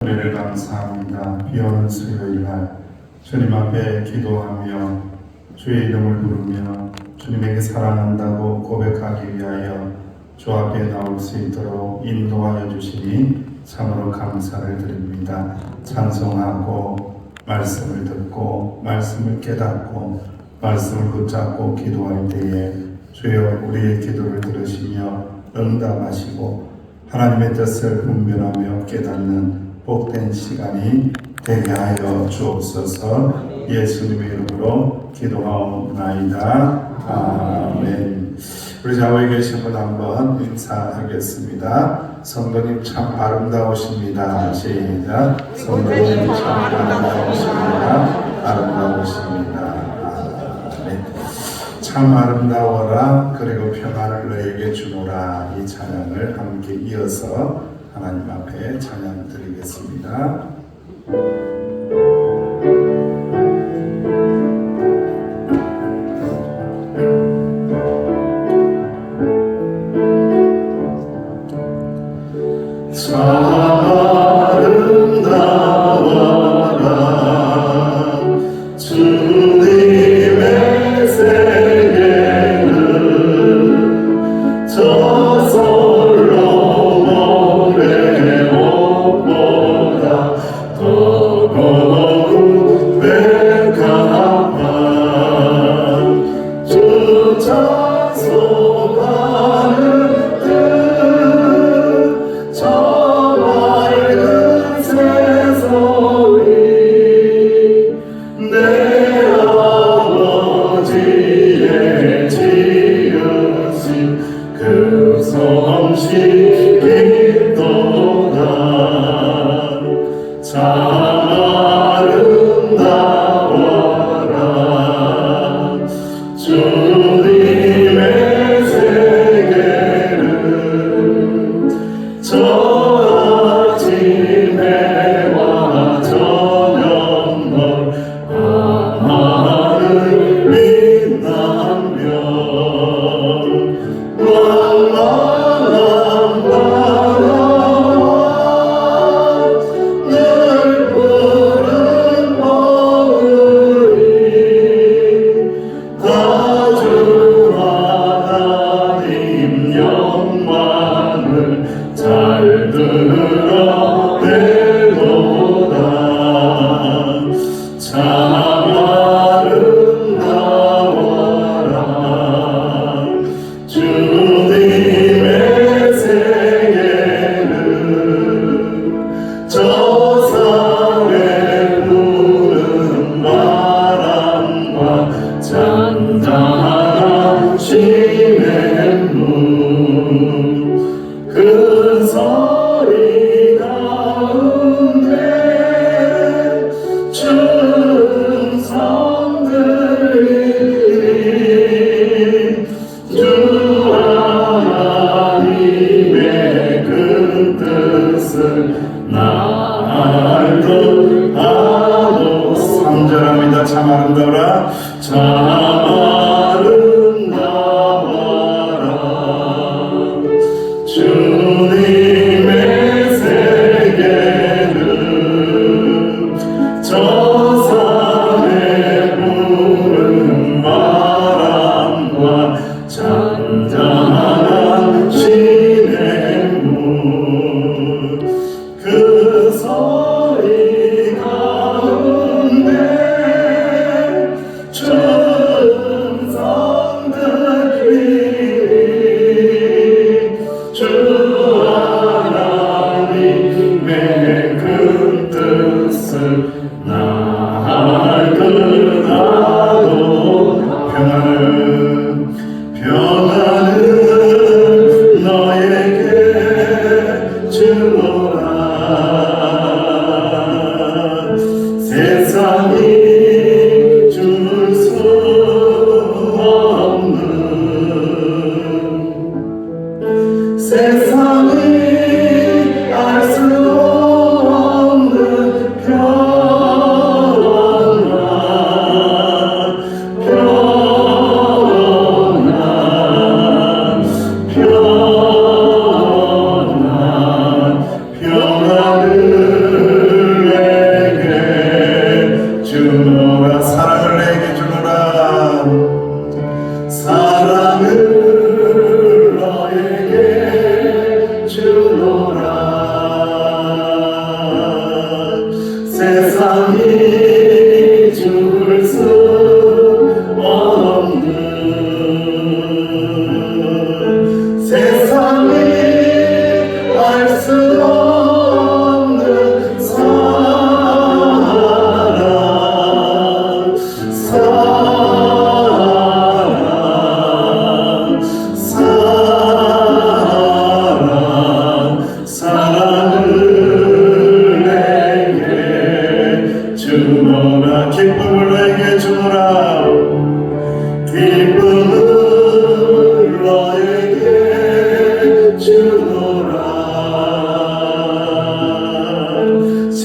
은혜를 감사합니다. 비오는 수요일날 주님 앞에 기도하며 주의 이름을 부르며 주님에게 사랑한다고 고백하기 위하여 주 앞에 나올 수 있도록 인도하여 주시니 참으로 감사를 드립니다. 찬송하고 말씀을 듣고 말씀을 깨닫고 말씀을 붙잡고 기도할 때에 주여 우리의 기도를 들으시며 응답하시고 하나님의 뜻을 분별하며 깨닫는 복된 시간이 되게 하여 주옵소서. 예수님의 이름으로 기도하옵나이다. 아멘. 우리 좌우에 계신 분 한번 인사하겠습니다. 성도님 참 아름다우십니다. 시작. 성도님 참 아름다우십니다. 아름다우십니다. 아멘. 참 아름다워라 그리고 평안을 너에게 주노라. 이 찬양을 함께 이어서 하나님 앞에 찬양 드리겠습니다. 참 아름다워라. 참 아름다워라. 주님의 세계는 저 산의 푸른 바람과 잔잔한 시냇물 그 소리 가운데 춤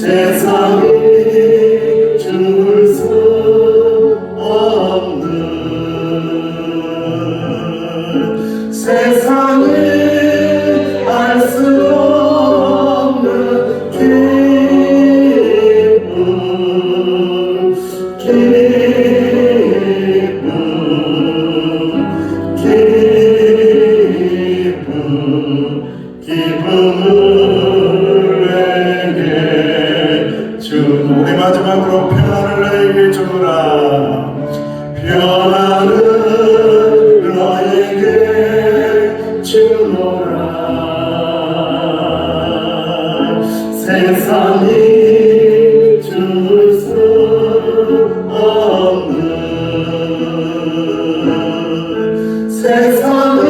세상이 줄 수 없는 세상이 알 수 없는 기쁨 기쁨을 내게 주노. 우리 마지막으로 평안을 내게 주노라. 평안을 너에게 주노라. 세상이 줄 수 없는 세상이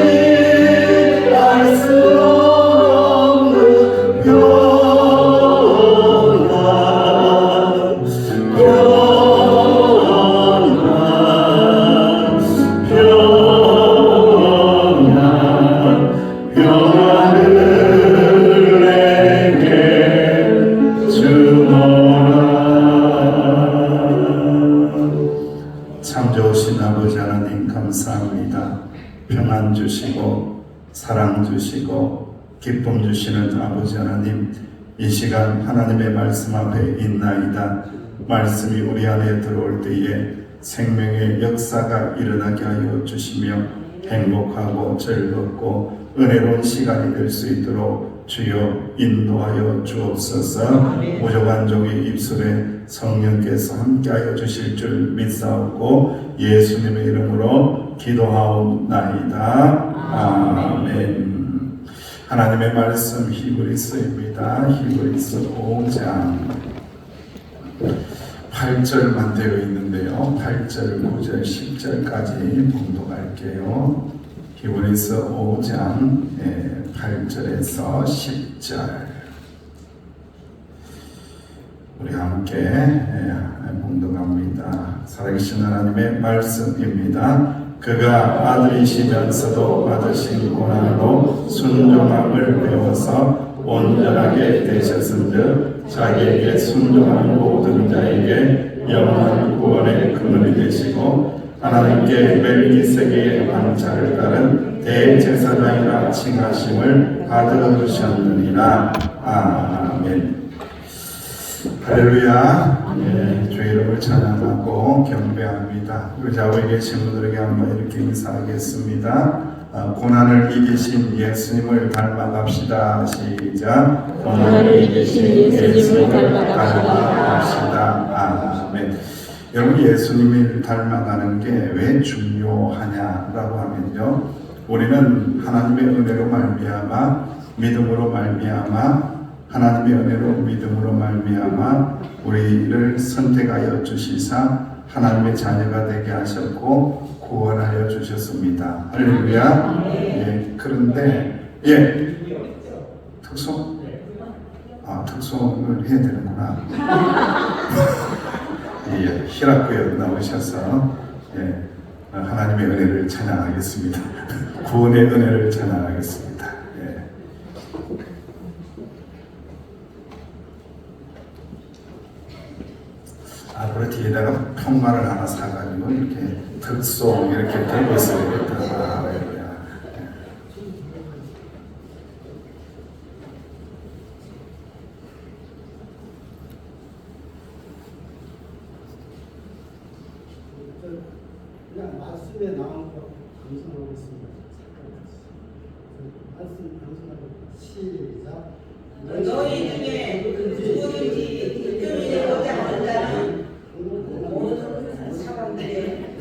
알 수 없는 평안 평안을 내게 주노라. 참 좋으신 아버지 하나님 감사합니다. 평안 주시고 사랑 주시고 기쁨 주시는 아버지 하나님, 이 시간 하나님의 말씀 앞에 있나이다. 말씀이 우리 안에 들어올 때에 생명의 역사가 일어나게 하여 주시며 행복하고 즐겁고 은혜로운 시간이 될 수 있도록 주여 인도하여 주옵소서. 부족한 종의 입술에 성령께서 함께하여 주실 줄 믿사옵고 예수님의 이름으로 기도하옵나이다. 아멘. 하나님의 말씀 히브리서입니다. 히브리서 5장 8절만 되어 있는데요. 8절, 9절, 10절까지 봉독할게요. 히브리서 5장 8절에서 10절 우리 함께 봉독합니다. 살아계신 하나님의 말씀입니다. 그가 아들이시면서도 받으신 고난으로 순종함을 배워서 온전하게 되셨은즉 자기에게 순종하는 모든 자에게 영원한 구원의 근원이 되시고 하나님께 멜기세덱의 방차를 따른 대제사장이라 칭하심을 받으셨느니라. 아멘. 할렐루야. 주 이름을 찬양하고 경배합니다. 우리 좌우에 계신 분들에게 한번 이렇게 인사하겠습니다. 고난을 이기신 예수님을 닮아갑시다. 시작. 고난을 이기신 예수님을 닮아갑시다. 아멘. 여러분, 예수님을 닮아가는 게 왜 중요하냐라고 하면요, 우리는 하나님의 은혜로 말미암아 믿음으로 말미암아 하나님의 은혜로 믿음으로 말미암아 우리를 선택하여 주시사 하나님의 자녀가 되게 하셨고 구원하여 주셨습니다. 할렐루야. 예, 그런데 특송? 특송을 해야 되는구나. 예, 히라쿠에 나오셔서 하나님의 은혜를 찬양하겠습니다. 구원의 은혜를 찬양하겠습니다. 앞으로 뒤에다가 평말을 하나 사가지고 이렇게 특송 이렇게 들고 있어야겠다. 그냥 말씀에 나온 거 감상하고 있습니다. 말씀 감상하고 시작. 너희 중에 누구든지 기쁨이 되고자 하는 자는 모든 사람들의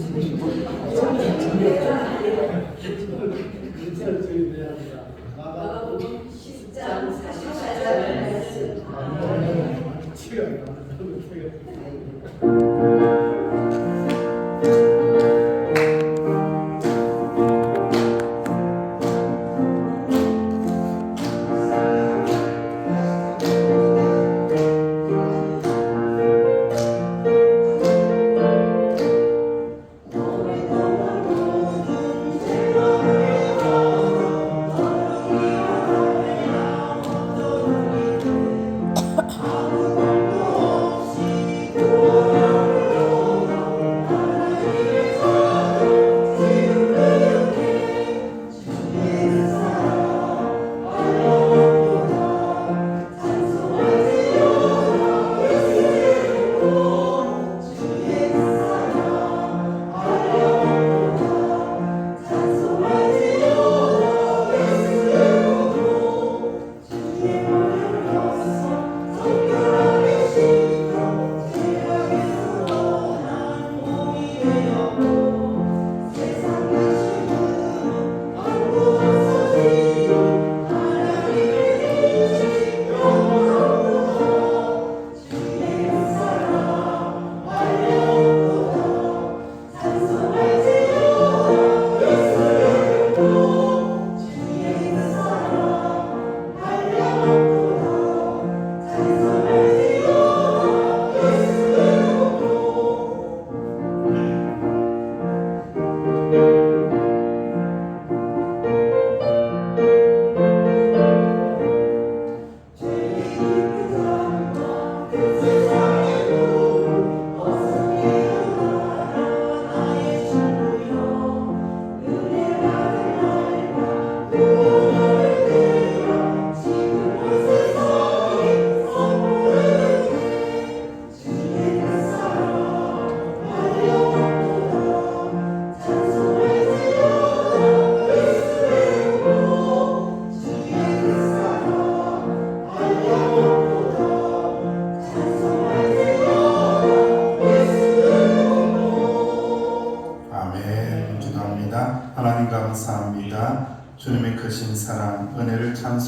주의해야 합니다. 마가복음 10장 44절 말씀.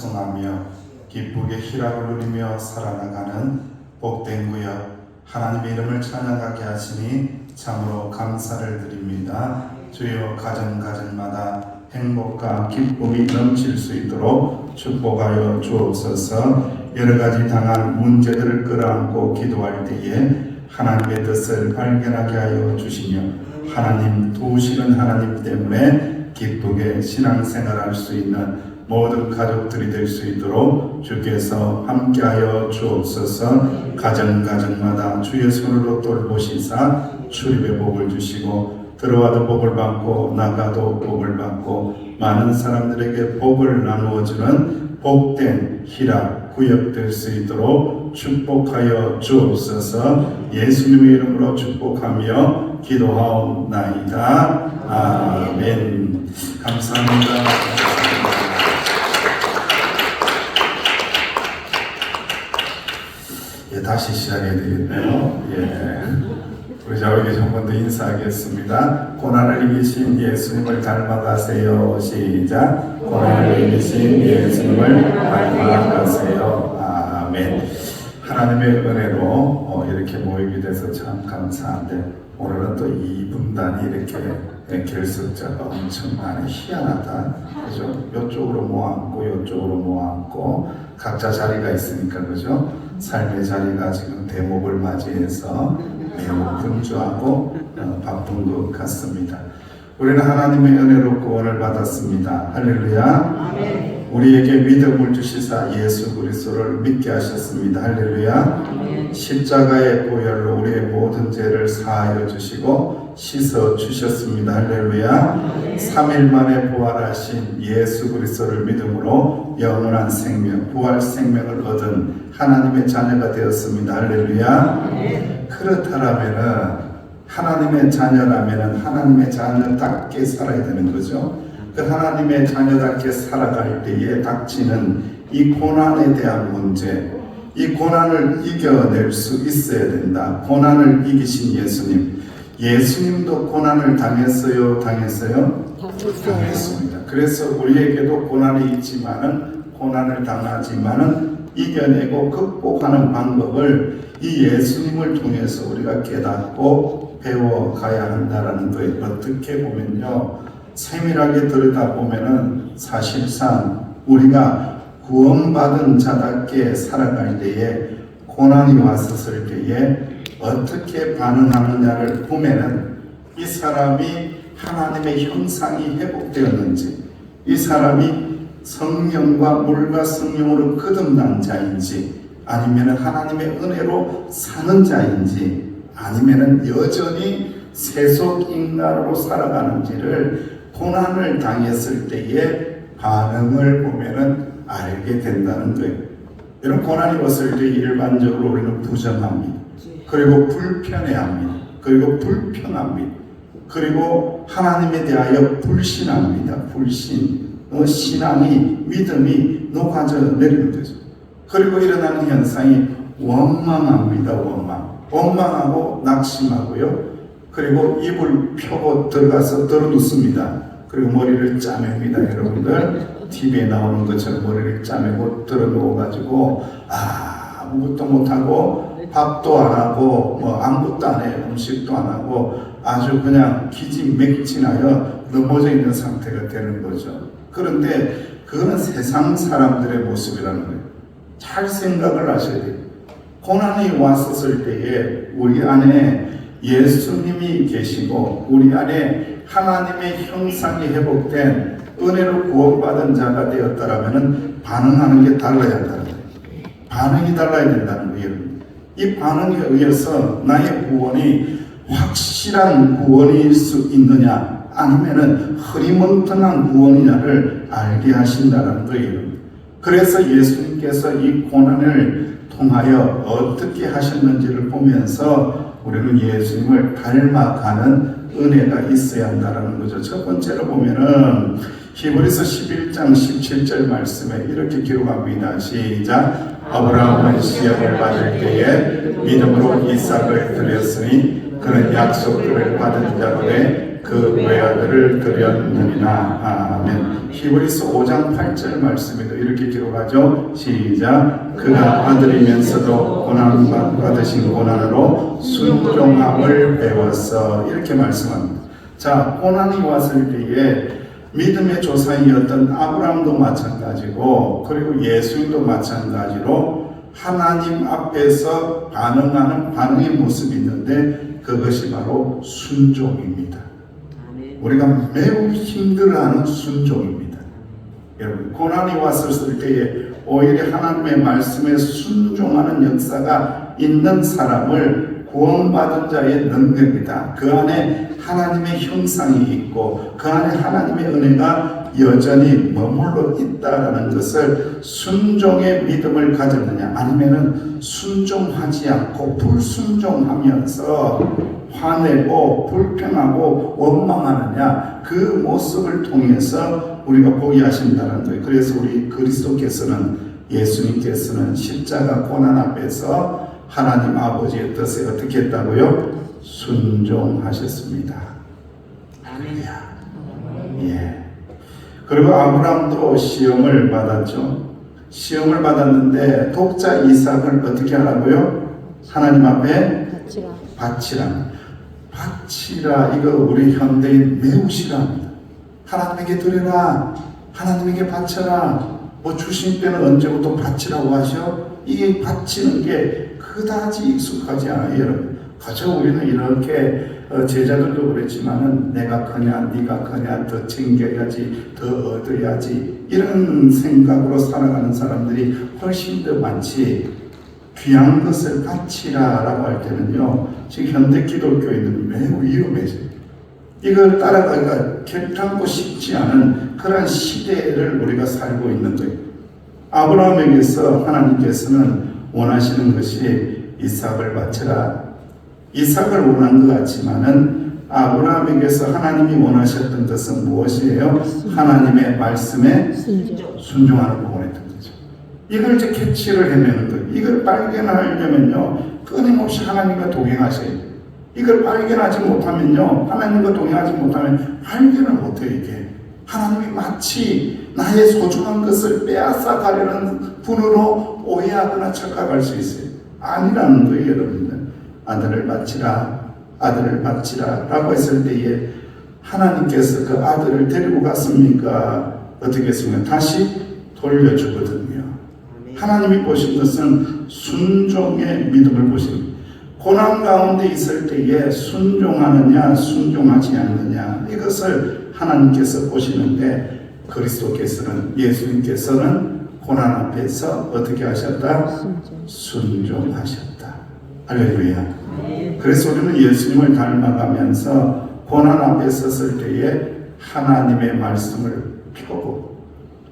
찬송하며 기쁘게 희락을 누리며 살아나가는 복된 구역 하나님의 이름을 찬양하게 하시니 참으로 감사를 드립니다. 주여 가정가정마다 행복과 기쁨이 넘칠 수 있도록 축복하여 주옵소서. 여러가지 당한 문제들을 끌어안고 기도할 때에 하나님의 뜻을 발견하게 하여 주시며 하나님 두시는 하나님 때문에 기쁘게 신앙생활할 수 있는 모든 가족들이 될 수 있도록 주께서 함께하여 주옵소서. 가정가정마다 주의 손으로 돌보시사 출입의 복을 주시고 들어와도 복을 받고 나가도 복을 받고 많은 사람들에게 복을 나누어주는 복된 희락 구역될 수 있도록 축복하여 주옵소서. 예수님의 이름으로 축복하며 기도하옵나이다. 아멘. 감사합니다. 다시 시작해야 되겠네요. 우리 자우에게 정번도 인사하겠습니다. 고난을 이기신 예수님을 닮아가세요. 시작. 고난을 이기신 예수님을 닮아가세요. 아멘. 하나님의 은혜로 이렇게 모이게 돼서 참 감사한데 오늘은 또 이 분단이 이렇게 결석자가 엄청 많이 희한하다. 그죠? 이쪽으로 모아앉고 이쪽으로 모아앉고 각자 자리가 있으니까 그죠? 삶의 자리가 지금 대목을 맞이해서 매우 분주하고 바쁜 것 같습니다. 우리는 하나님의 은혜로 구원을 받았습니다. 할렐루야. 아멘. 우리에게 믿음을 주시사 예수 그리스도를 믿게 하셨습니다. 할렐루야. 아멘. 십자가의 보혈로 우리의 모든 죄를 사하여 주시고 씻어 주셨습니다. 할렐루야. 아멘. 3일 만에 부활하신 예수 그리스도를 믿음으로 영원한 생명, 부활 생명을 얻은 하나님의 자녀가 되었습니다. 할렐루야. 아멘. 그렇다면은 하나님의 자녀라면 하나님의 자녀답게 살아야 되는 거죠. 그 하나님의 자녀답게 살아갈 때에 닥치는 이 고난에 대한 문제, 이 고난을 이겨낼 수 있어야 된다. 고난을 이기신 예수님, 예수님도 고난을 당했어요? 당했습니다. 그래서 우리에게도 고난이 있지만은 고난을 당하지만은 이겨내고 극복하는 방법을 이 예수님을 통해서 우리가 깨닫고 배워가야 한다는 거예요. 어떻게 보면요, 세밀하게 들여다보면은 사실상 우리가 구원받은 자답게 살아갈 때에 고난이 왔었을 때에 어떻게 반응하느냐를 보면은 이 사람이 하나님의 형상이 회복되었는지, 이 사람이 성령과 물과 성령으로 거듭난 자인지, 아니면 하나님의 은혜로 사는 자인지, 아니면 여전히 세속 인간으로 살아가는지를 고난을 당했을 때의 반응을 보면은 알게 된다는 거예요. 이런 고난이 왔을 때 일반적으로 우리는 부정합니다. 그리고 불편해합니다. 그리고 불평합니다. 그리고 하나님에 대하여 불신합니다. 불신. 신앙이, 믿음이 녹아져 내리는 거죠. 그리고 일어나는 현상이 원망합니다. 원망하고 낙심하고요. 그리고 입을 펴고 들어가서 들어눕습니다. 그리고 머리를 짜맵니다. 여러분들 TV에 나오는 것처럼 머리를 짜매고 들어누워가지고 아무것도 못하고 밥도 안 하고 뭐 아무것도 안 해요. 음식도 안 하고 아주 그냥 기진맥진하여 넘어져 있는 상태가 되는 거죠. 그런데 그거는 세상 사람들의 모습이라는 거예요. 잘 생각을 하셔야 돼요. 고난이 왔었을 때에 우리 안에 예수님이 계시고 우리 안에 하나님의 형상이 회복된 은혜로 구원받은 자가 되었다라면 반응하는 게 달라야 한다는 거예요. 반응이 달라야 된다는 거예요. 이 반응에 의해서 나의 구원이 확실한 구원일 수 있느냐 아니면은 흐리멍텅한 구원이냐를 알게 하신다는 거예요. 그래서 예수님께서 이 고난을 통하여 어떻게 하셨는지를 보면서 우리는 예수님을 닮아가는 은혜가 있어야 한다는 거죠. 첫 번째로 보면은 히브리서 11장 17절 말씀에 이렇게 기록합니다. 시작. 아브라함은 시험을 받을 때에 믿음으로 이삭을 드렸으니 그는 약속들을 받은 자로되 그 외아들을 드렸느니라. 아멘. 히브리서 5장 8절 말씀에도 이렇게 기록하죠. 시작. 그가 아들이면서도 고난받으신 고난으로 순종함을 배웠어. 이렇게 말씀합니다. 자, 고난이 왔을 때에 믿음의 조상이었던 아브라함도 마찬가지고 그리고 예수님도 마찬가지로 하나님 앞에서 반응하는 반응의 모습이 있는데 그것이 바로 순종입니다. 우리가 매우 힘들어하는 순종입니다. 여러분, 고난이 왔을 때에 오히려 하나님의 말씀에 순종하는 역사가 있는 사람을 구원받은 자의 능력이다. 그 안에 하나님의 형상이 있고 그 안에 하나님의 은혜가 여전히 머물러 있다라는 것을 순종의 믿음을 가졌느냐 아니면은 순종하지 않고 불순종하면서 화내고 불평하고 원망하느냐 그 모습을 통해서 우리가 보게 하신다는 거예요. 그래서 우리 그리스도께서는 예수님께서는 십자가 고난 앞에서 하나님 아버지의 뜻에 어떻게 했다고요? 순종하셨습니다. 할렐루야. 예. 그리고 아브라함도 시험을 받았죠. 시험을 받았는데 독자 이삭을 어떻게 하라고요? 하나님 앞에 바치라. 바치라. 이거 우리 현대인 매우 싫어합니다. 하나님에게 드려라. 하나님에게 바쳐라. 뭐 주신 때는 언제부터 바치라고 하셔? 이게 바치는 게 그다지 익숙하지 않아요, 여러분. 그저 우리는 이렇게 제자들도 그랬지만은 내가 크냐, 네가 크냐, 더 챙겨야지, 더 얻어야지 이런 생각으로 살아가는 사람들이 훨씬 더 많지. 귀한 것을 바치라라고 할 때는요, 지금 현대 기독교인은 매우 위험해져요. 이걸 따라가기가 결단코 쉽지 않은 그런 시대를 우리가 살고 있는 거예요. 아브라함에게서 하나님께서는 원하시는 것이 이삭을 바쳐라. 이삭을 원한 것 같지만은 아브라함에게서 하나님이 원하셨던 것은 무엇이에요? 하나님의 말씀에 순종하는 걸 원했던 거죠. 이걸 이제 캐치를 해내는 거예요. 이걸 발견하려면요, 끊임없이 하나님과 동행하셔야 돼요. 이걸 발견하지 못하면요, 하나님과 동행하지 못하면 발견을 못해요. 이게 하나님이 마치 나의 소중한 것을 빼앗아 가려는 분으로 오해하거나 착각할 수 있어요. 아니라는 거예요, 여러분들. 아들을 바치라, 아들을 바치라 라고 했을 때에 하나님께서 그 아들을 데리고 갔습니까? 어떻게 했습니까? 다시 돌려주거든요. 하나님이 보신 것은 순종의 믿음을 보십니다. 고난 가운데 있을 때에 순종하느냐 순종하지 않느냐 이것을 하나님께서 보시는데 그리스도께서는 예수님께서는 고난 앞에서 어떻게 하셨다? 순종하셨다. 할렐루야. 그래서 우리는 예수님을 닮아가면서 고난 앞에 섰을 때에 하나님의 말씀을 펴고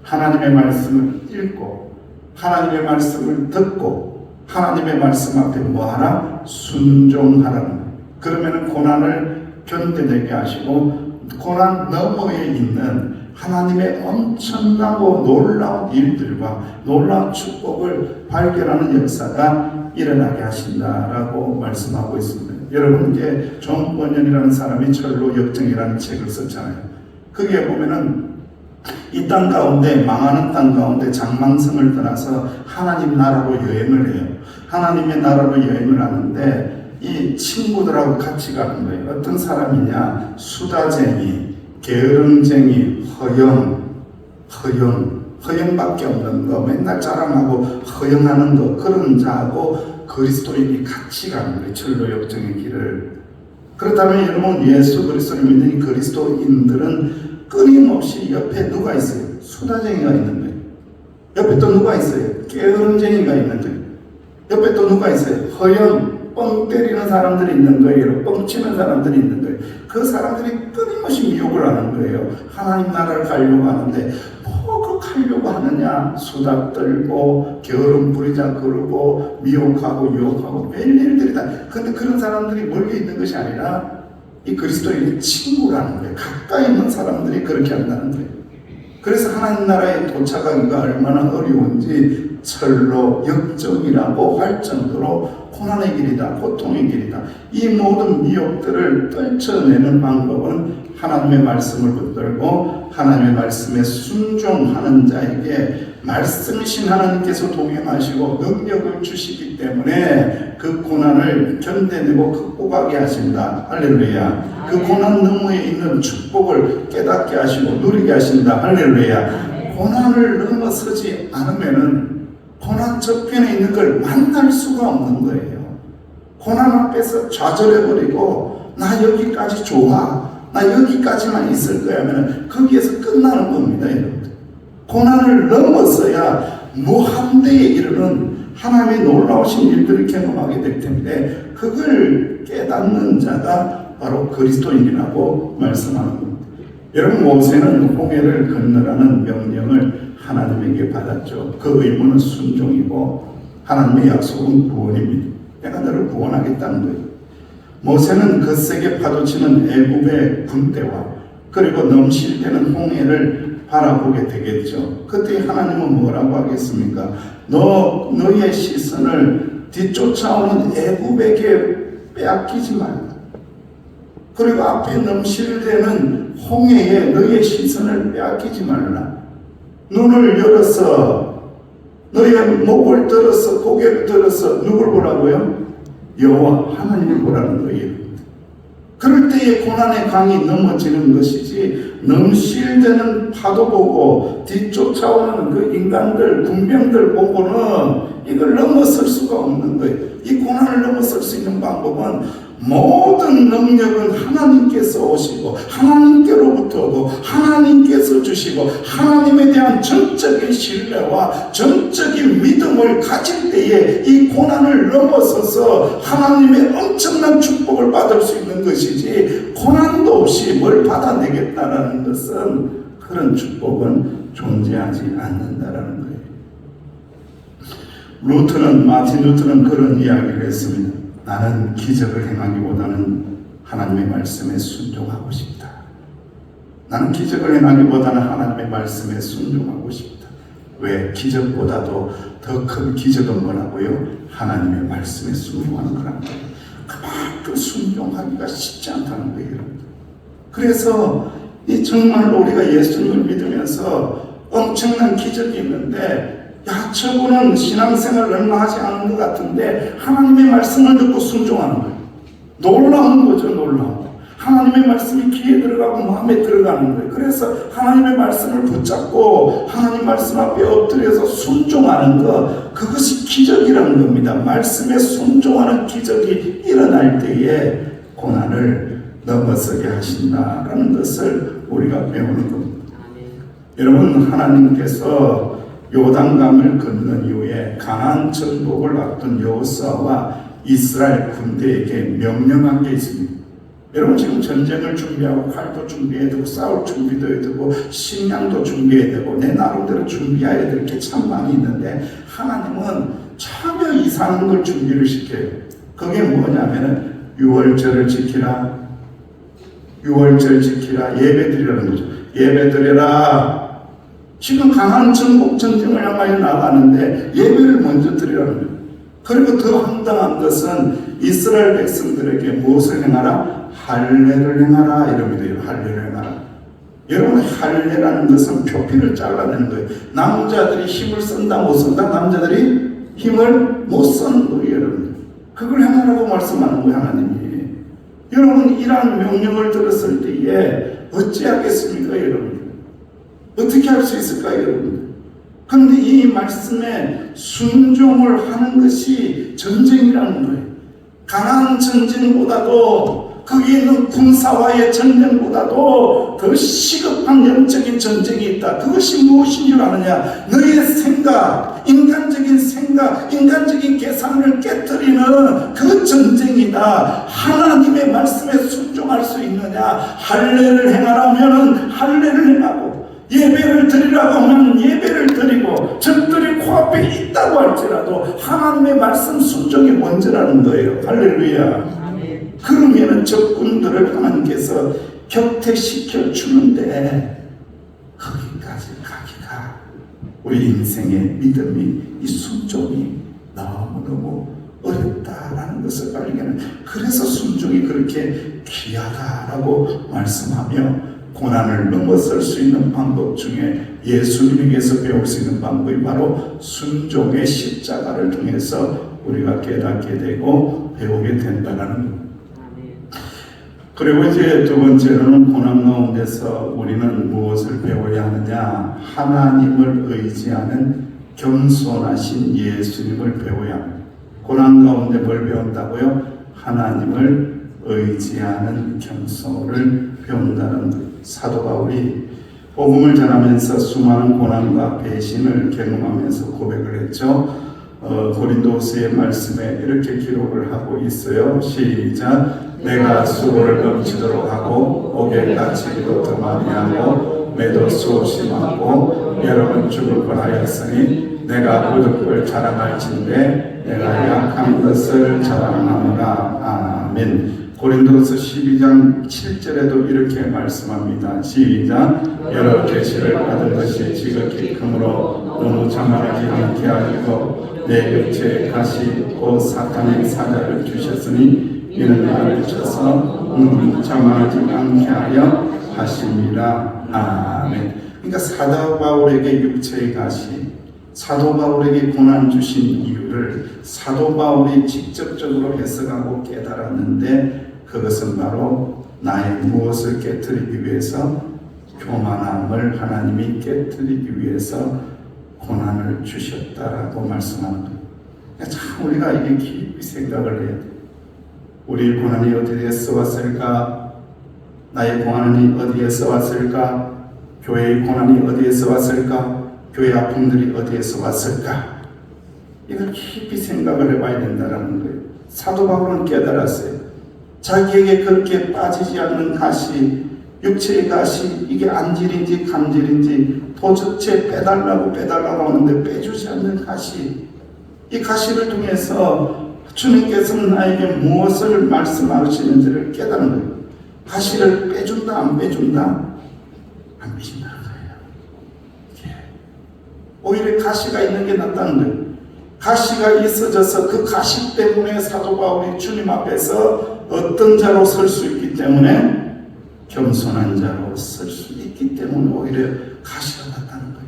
하나님의 말씀을 읽고 하나님의 말씀을 듣고 하나님의 말씀 앞에 뭐하라? 순종하라는 거예요. 그러면 고난을 견뎌내게 하시고 고난 너머에 있는 하나님의 엄청나고 놀라운 일들과 놀라운 축복을 발견하는 역사가 일어나게 하신다라고 말씀하고 있습니다. 여러분, 이제 존 번연이라는 사람이 철로 역정이라는 책을 썼잖아요. 거기에 보면은 이 땅 가운데, 망하는 땅 가운데 장망성을 떠나서 하나님 나라로 여행을 해요. 하나님의 나라로 여행을 하는데 이 친구들하고 같이 가는 거예요. 어떤 사람이냐? 수다쟁이, 게으름쟁이, 허영밖에 없는 거, 맨날 자랑하고 허영하는 거, 그런 자하고 그리스도인이 같이 가는 거예요. 철로 역정의 길을. 그렇다면 여러분, 예수 그리스도를 믿는 그리스도인들은 끊임없이 옆에 누가 있어요? 수다쟁이가 있는 거예요. 옆에 또 누가 있어요? 게으름쟁이가 있는 거예요. 옆에 또 누가 있어요? 뻥 때리는 사람들이 있는 거예요. 뻥치는 사람들이 있는 거예요. 그 사람들이 끊임없이 미혹을 하는 거예요. 하나님 나라를 가려고 하는데 뭐 가려고 하느냐? 수다 떨고 게으름 부리자 그러고 미혹하고 유혹하고 별일들이 다. 근데 그런 사람들이 멀리 있는 것이 아니라 이 그리스도인의 친구라는 거예요. 가까이 있는 사람들이 그렇게 한다는 거예요. 그래서 하나님 나라에 도착하기가 얼마나 어려운지 철로 역정이라고 할 정도로 고난의 길이다, 고통의 길이다. 이 모든 미혹들을 떨쳐내는 방법은 하나님의 말씀을 붙들고 하나님의 말씀에 순종하는 자에게 말씀이신 하나님께서 동행하시고 능력을 주시기 때문에 그 고난을 견뎌내고 극복하게 하신다. 할렐루야. 그 고난 너머에 있는 축복을 깨닫게 하시고 누리게 하신다. 할렐루야. 고난을 넘어서지 않으면은 고난 저편에 있는 걸 만날 수가 없는 거예요. 고난 앞에서 좌절해버리고 나 여기까지 좋아, 나 여기까지만 있을 거야 하면 거기에서 끝나는 겁니다. 여러분들. 고난을 넘어서야 무한대에 이르는 하나님의 놀라우신 일들을 경험하게 될 텐데 그걸 깨닫는 자가 바로 그리스도인이라고 말씀하는 겁니다. 여러분, 모세는 홍해를 건너라는 명령을 하나님에게 받았죠. 그 의무는 순종이고 하나님의 약속은 구원입니다. 내가 너를 구원하겠다는 거예요. 모세는 거세게 파도치는 애굽의 군대와 그리고 넘실대는 홍해를 바라보게 되겠죠. 그때 하나님은 뭐라고 하겠습니까? 너의 시선을 뒤쫓아오는 애굽에게 빼앗기지 말라. 그리고 앞에 넘실대는 홍해에 너의 시선을 빼앗기지 말라. 눈을 열어서 너의 목을 들어서 고개를 들어서 누굴 보라고요? 여호와 하나님을 보라는 거예요. 그럴 때에 고난의 강이 넘어지는 것이지 넘실대는 파도 보고 뒤쫓아오는 그 인간들 군병들 보고는 이걸 넘어설 수가 없는 거예요. 이 고난을 넘어설 수 있는 방법은 모든 능력은 하나님께서 오시고 하나님께로부터 오고 하나님께서 주시고 하나님에 대한 전적인 신뢰와 전적인 믿음을 가질 때에 이 고난을 넘어서서 하나님의 엄청난 축복을 받을 수 있는 것이지 고난도 없이 뭘 받아내겠다라는 것은 그런 축복은 존재하지 않는다라는 거예요. 마틴 루터는 그런 이야기를 했습니다. 나는 기적을 행하기보다는 하나님의 말씀에 순종하고 싶다. 나는 기적을 행하기보다는 하나님의 말씀에 순종하고 싶다. 왜? 기적보다도 더 큰 기적은 뭐라고요? 하나님의 말씀에 순종하는 거란 거예요. 그만큼 순종하기가 쉽지 않다는 거예요. 그래서 이 정말로 우리가 예수님을 믿으면서 엄청난 기적이 있는데 야, 저분은 신앙생활을 얼마 하지 않은 것 같은데 하나님의 말씀을 듣고 순종하는 거예요. 놀라운 거죠, 놀라운 거. 하나님의 말씀이 귀에 들어가고 마음에 들어가는 거예요. 그래서 하나님의 말씀을 붙잡고 하나님 말씀 앞에 엎드려서 순종하는 것, 그것이 기적이라는 겁니다. 말씀에 순종하는 기적이 일어날 때에 고난을 넘어서게 하신다라는 것을 우리가 배우는 겁니다. 여러분, 하나님께서 요단강을 건넌 이후에 가나안 정복을 앞둔 여호수아와 이스라엘 군대에게 명령한 게 있습니다. 여러분, 지금 전쟁을 준비하고 칼도 준비해야 되고 싸울 준비도 해야 되고 식량도 준비해야 되고 내 나름대로 준비해야 될 게 참 많이 있는데 하나님은 전혀 이상한 걸 준비를 시켜요. 그게 뭐냐면은 유월절을 지키라, 유월절 지키라, 예배드리라는 거죠. 예배드려라. 지금 강한 정복 전쟁을 향하여 나가는데 예배를 먼저 드리라는 거예요. 그리고 더 황당한 것은 이스라엘 백성들에게 무엇을 행하라? 할례를 행하라 이럽니다. 할례를 행하라. 여러분, 할례라는 것은 표피를 잘라내는 거예요. 남자들이 힘을 쓴다 못 쓴다? 남자들이 힘을 못 쓰는 거예요. 여러분, 그걸 행하라고 말씀하는 거예요. 하나님이. 여러분, 이러한 명령을 들었을 때에 어찌하겠습니까? 여러분, 어떻게 할 수 있을까요, 여러분? 그런데 이 말씀에 순종을 하는 것이 전쟁이라는 거예요. 가나안 전쟁보다도 거기에 있는 군사와의 전쟁보다도 더 시급한 영적인 전쟁이 있다. 그것이 무엇인 줄 아느냐? 너의 생각, 인간적인 계산을 깨뜨리는 그 전쟁이다. 하나님의 말씀에 순종할 수 있느냐? 할례를 행하라면 할례를 행하고 예배를 드리라고 하면 예배를 드리고 적들이 코앞에 있다고 할지라도 하나님의 말씀 순종이 먼저라는 거예요. 할렐루야. 그러면은 적군들을 하나님께서 격퇴시켜 주는데 거기까지 가기가 우리 인생의 믿음이, 이 순종이 너무너무 어렵다라는 것을 발견하는, 그래서 순종이 그렇게 귀하다라고 말씀하며, 고난을 넘어설 수 있는 방법 중에 예수님에게서 배울 수 있는 방법이 바로 순종의 십자가를 통해서 우리가 깨닫게 되고 배우게 된다는 것. 그리고 이제 두 번째로는 고난 가운데서 우리는 무엇을 배워야 하느냐? 하나님을 의지하는 겸손하신 예수님을 배워야 합니다. 고난 가운데 뭘 배운다고요? 하나님을 의지하는 겸손을 배운다는 것. 사도 바울이 복음을 전하면서 수많은 고난과 배신을 경험하면서 고백을 했죠. 고린도서의 말씀에 이렇게 기록을 하고 있어요. 시작. 내가 수고를 넘치도록 하고 옥에 갇히기도 더 많이 하고 매도 수없이 많고 여러 번 죽을 뻔하였으니 내가 무득을 자랑할진대 내가 약한 것을 자랑하노라. 아멘. 고린도서 12장 7절에도 이렇게 말씀합니다. 시작. 여러 계시를 받은 것이 지극히 크므로 너무 자만하지 않게 하시고 내 육체에 가시 곧 사탄의 사자를 주셨으니 이는 나를 쳐서 자만하지 않게 하여 하십니다. 아멘. 그러니까 사도 바울에게 육체의 가시, 사도 바울에게 고난 주신 이유를 사도 바울이 직접적으로 해석하고 깨달았는데, 그것은 바로 나의 무엇을 깨뜨리기 위해서, 교만함을 하나님이 깨뜨리기 위해서 고난을 주셨다라고 말씀하는 거예요. 참 우리가 이게 깊이 생각을 해야 돼요. 우리 고난이 어디에서 왔을까? 나의 고난이 어디에서 왔을까? 교회의 고난이 어디에서 왔을까? 교회 아픔들이 어디에서 왔을까? 이걸 깊이 생각을 해봐야 된다는 거예요. 사도 바울은 깨달았어요. 자기에게 그렇게 빠지지 않는 가시, 육체의 가시, 이게 안질인지 간질인지 도저히 빼달라고 하는데 빼주지 않는 가시, 이 가시를 통해서 주님께서는 나에게 무엇을 말씀하시는지를 깨닫는 거예요. 가시를 빼준다 안 빼준다? 안 빼준다는 거예요. 오히려 가시가 있는 게 낫다는 거예요. 가시가 있어져서 그 가시 때문에 사도 바울이 주님 앞에서 어떤 자로 설 수 있기 때문에, 겸손한 자로 설 수 있기 때문에 오히려 가시가 낫다는 거예요.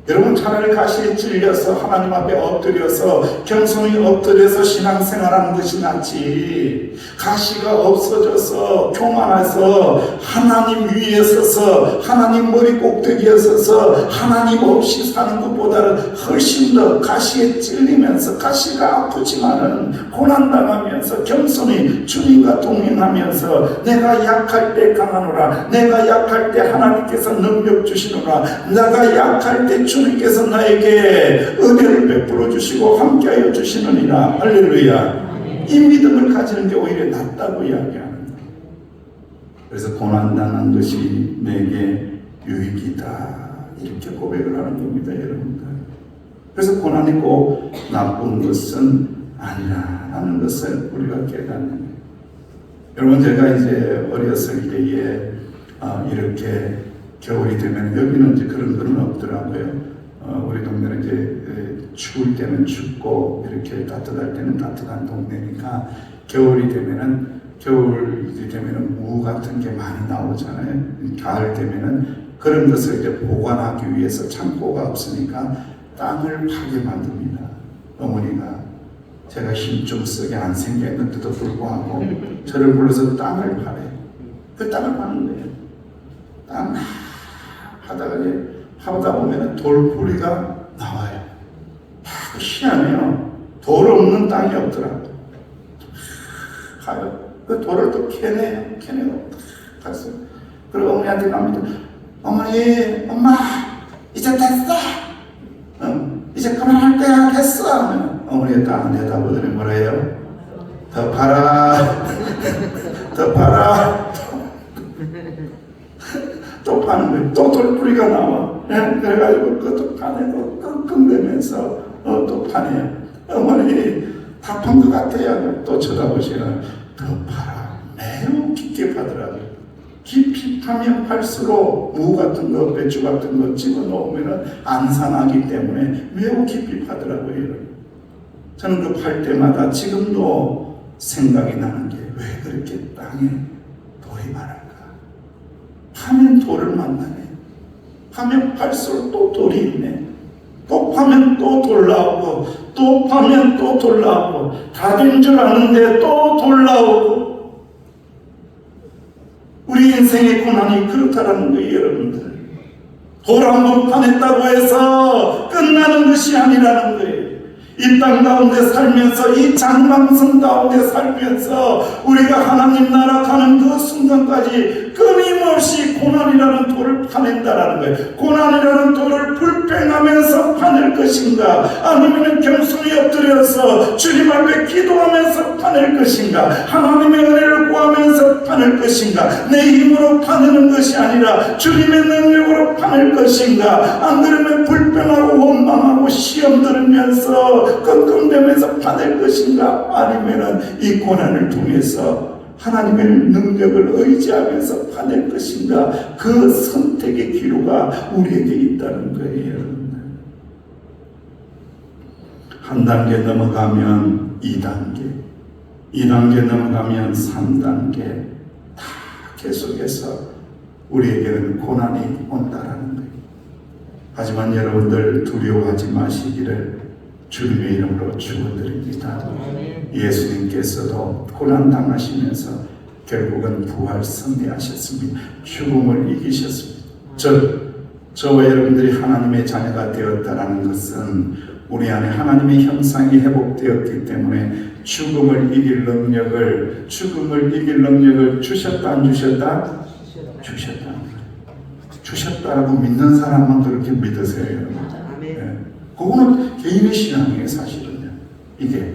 여러분, 차라리 가시에 찔려서 하나님 앞에 엎드려서 겸손히 엎드려서 신앙생활하는 것이 낫지, 가시가 없어져서 교만해서 하나님 위에 서서 하나님 머리 꼭대기에 서서 하나님 없이 사는 것보다는 훨씬 더 가시에 찔리면서 가시가 아프지만은 고난당하면서 겸손히 주님과 동행하면서 내가 약할 때 강하노라, 내가 약할 때 하나님께서 능력 주시노라, 내가 약할 때 주님께서 나에게 은혜를 베풀어 주시고 함께하여 주시느니라. 할렐루야. 이 믿음을 가지는 게 오히려 낫다고 이야기하는 거예요. 그래서 고난당한 것이 내게 유익이다, 이렇게 고백을 하는 겁니다, 여러분들. 그래서 고난이 꼭 나쁜 것은 아니라는 것을 우리가 깨닫는 거예요. 여러분, 제가 이제 어렸을 때에 이렇게 겨울이 되면, 여기는 이제 그런 건 없더라고요. 우리 동네는 이제 추울 때는 춥고 이렇게 따뜻할 때는 따뜻한 동네니까 겨울이 되면은 무 같은 게 많이 나오잖아요. 가을 되면은 그런 것을 이제 보관하기 위해서 창고가 없으니까 땅을 파게 만듭니다. 어머니가 제가 힘 좀 쓰게 안 생겼는데도 불구하고 저를 불러서 땅을 파래요. 그 땅을 파는 거예요. 땅 하다가 이제 하다 보면 돌뿌리가 나와요. 희한해요. 돌 없는 땅이 없더라고요. 가요. 그 돌을 또 캐내고 갔어요. 그리고 어머니한테 갑니다. 어머니, 엄마, 이제 됐어. 이제 그만할 때야, 됐어. 하면 어머니가 딱 내다보더니 뭐라 해요? 더 파라. 더 파라. 또 파는 거예요. 또 돌뿌리가 나와. 그래가지고 그것도 파내고 끙끙대면서 또 파네요. 어머니 다 판 것 같아요. 또 쳐다보시면 더 파라. 매우 깊게 파더라고요. 깊이 파면 팔수록 무 같은 거, 배추 같은 거 집어넣으면 안 상하기 때문에 매우 깊이 파더라고요. 저는 그 팔 때마다 지금도 생각이 나는 게 왜 그렇게 땅에 돌이 많을까? 파면 돌을 만나네. 파면 팔수록 또 돌이 있네. 또 파면 또 돌 나오고, 또 파면 또 돌 나오고, 다 된 줄 아는데 또 돌 나오고. 우리 인생의 고난이 그렇다라는 거예요, 여러분들. 돌 한 번 파냈다고 해서 끝나는 것이 아니라는 거예요. 이 땅 가운데 살면서, 이 장망성 가운데 살면서 우리가 하나님 나라 가는 그 순간까지 끊임없이 고난이라는 돌을 파낸다라는 거예요. 고난이라는 돌을 불평하면서 파낼 것인가, 아니면 겸손히 엎드려서 주님 앞에 기도하면서 파낼 것인가, 하나님의 은혜를 구하면서 파낼 것인가, 내 힘으로 파내는 것이 아니라 주님의 능력으로 파낼 것인가, 안 그러면 불평하고 원망하고 시험 들으면서 끙끙대면서 파낼 것인가, 아니면은 이 고난을 통해서 하나님의 능력을 의지하면서 파낼 것인가, 그 선택의 기로가 우리에게 있다는 거예요. 한 단계 넘어가면 2단계, 2단계 넘어가면 3단계, 다 계속해서 우리에게는 고난이 온다라는 거예요. 하지만 여러분들 두려워하지 마시기를 주님의 이름으로 축원드립니다. 예수님께서도 고난 당하시면서 결국은 부활 승리하셨습니다. 죽음을 이기셨습니다. 저와 여러분들이 하나님의 자녀가 되었다라는 것은 우리 안에 하나님의 형상이 회복되었기 때문에 죽음을 이길 능력을 주셨다 안 주셨다? 주셨다. 주셨다라고 믿는 사람만 그렇게 믿으세요, 여러분. 네. 그거는 개인의 신앙이에요, 사실은요. 이게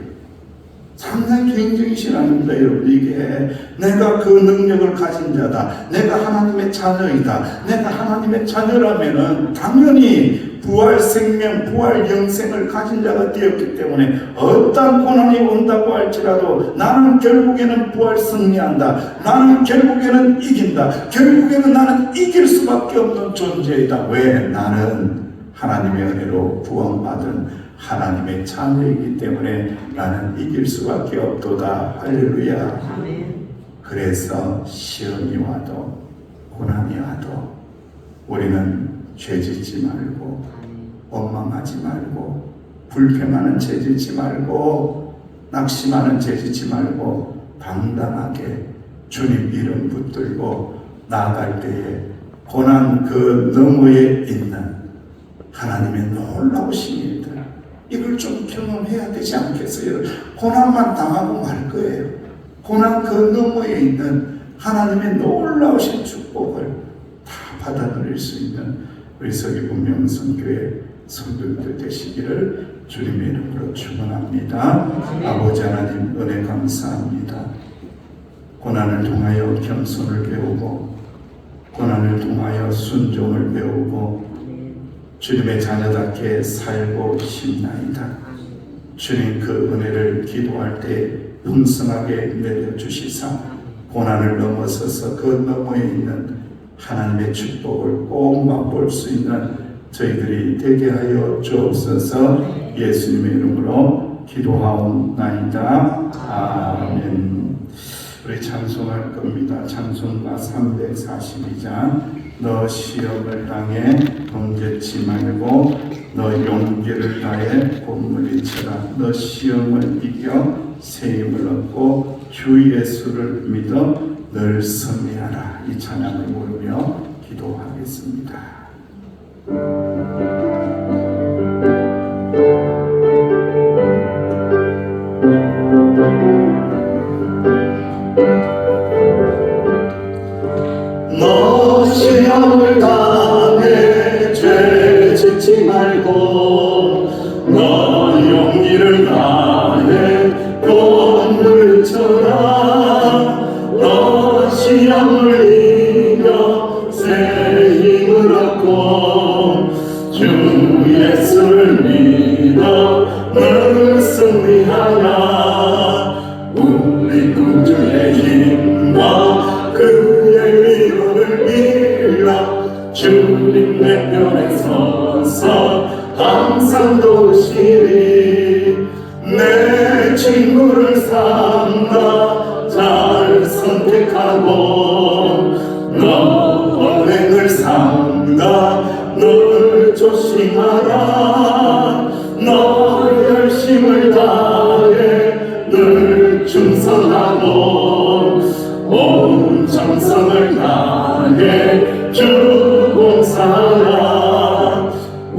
상당히 개인적인 신앙입니다, 여러분. 이게 내가 그 능력을 가진 자다, 내가 하나님의 자녀이다, 내가 하나님의 자녀라면은 당연히 부활 생명, 부활 영생을 가진 자가 되었기 때문에 어떤 고난이 온다고 할지라도 나는 결국에는 부활 승리한다, 나는 결국에는 이긴다, 결국에는 나는 이길 수밖에 없는 존재이다. 왜? 나는 하나님의 은혜로 구원받은 하나님의 자녀이기 때문에 나는 이길 수밖에 없도다. 할렐루야. 그래서 시험이 와도 고난이 와도 우리는 죄짓지 말고 원망하지 말고 불평하는 죄짓지 말고 낙심하는 죄짓지 말고 당당하게 주님 이름 붙들고 나아갈 때에 고난 그 너머에 있는 하나님의 놀라우신 일들, 이걸 좀 경험해야 되지 않겠어요? 고난만 당하고 말 거예요. 고난 그 너머에 있는 하나님의 놀라우신 축복을 다 받아들일 수 있는 우리 서귀포 명성교회 성도들 되시기를 주님의 이름으로 축원합니다. 아버지 하나님 은혜 감사합니다. 고난을 통하여 겸손을 배우고 고난을 통하여 순종을 배우고 주님의 자녀답게 살고 싶나이다. 주님 그 은혜를 기도할 때 풍성하게 내려주시사 고난을 넘어서서 그 너머에 있는 하나님의 축복을 꼭 맛볼 수 있는 저희들이 되게 하여 주옵소서. 예수님의 이름으로 기도하옵나이다. 아멘. 우리 찬송할 겁니다. 찬송가 342장. 너 시험을 당해 범죄치 말고 너 용기를 다해 곤물이치라. 너 시험을 이겨 새 힘을 얻고 주 예수를 믿어 늘 승리하라. 이 찬양을 부르며 기도하겠습니다. 너 시험을 당해 죄 짓지 말고 너 용기를 다해 곤물을 쳐라. 너 시험을 이겨 새 힘을 얻고 주 예수를 믿어 늘 승리하라. 우리 구주의 힘과 그의 이름 항상 도시리 내 친구를 삼가 잘 선택하고 너 언행을 삼가 널 조심하라 너 열심을 다해 늘 충성하고 온 정성을 다해 주 봉사하라